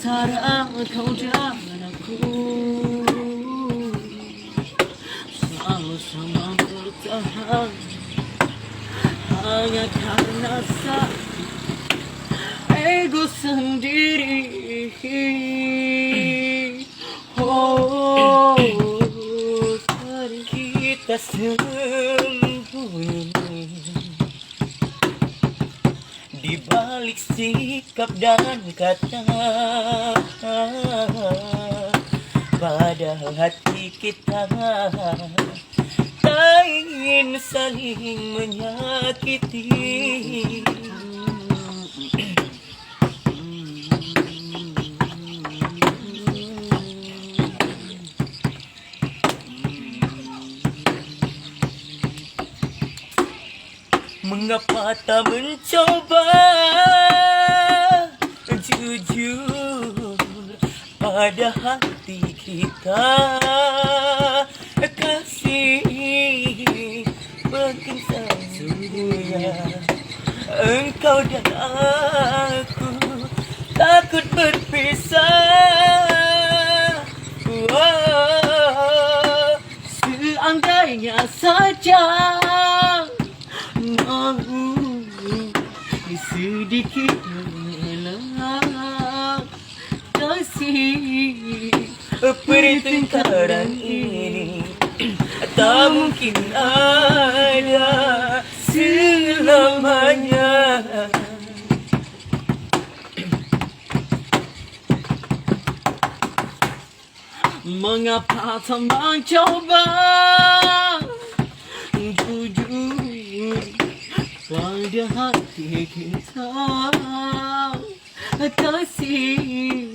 Sementara kau dan aku sama-sama bertahan hanya karena ego sendiri. Oh, kita sembunyi di balik sikap dan kata, padahal hati kita tak ingin saling menyakiti. Mengapa tak mencoba jujur pada hati kita? Kasih penting sesungguhnya engkau dan aku takut berpisah. Seandainya saja sedikit mengelak kasih, pertengkaran ini tak mungkin ada selamanya. Mengapa tak mencoba jujur pada hati kita? Kasih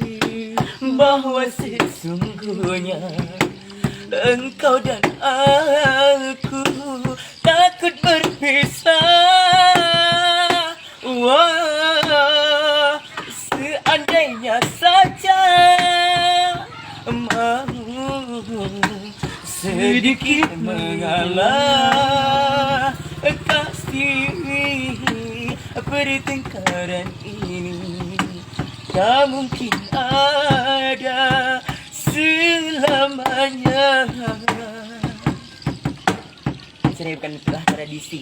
bahwa sesungguhnya engkau dan aku takut berpisah. Wah, seandainya saja mau sedikit mengalah kasih, pertengkaran ini tak mungkin ada selamanya. Ini bukan tradisi.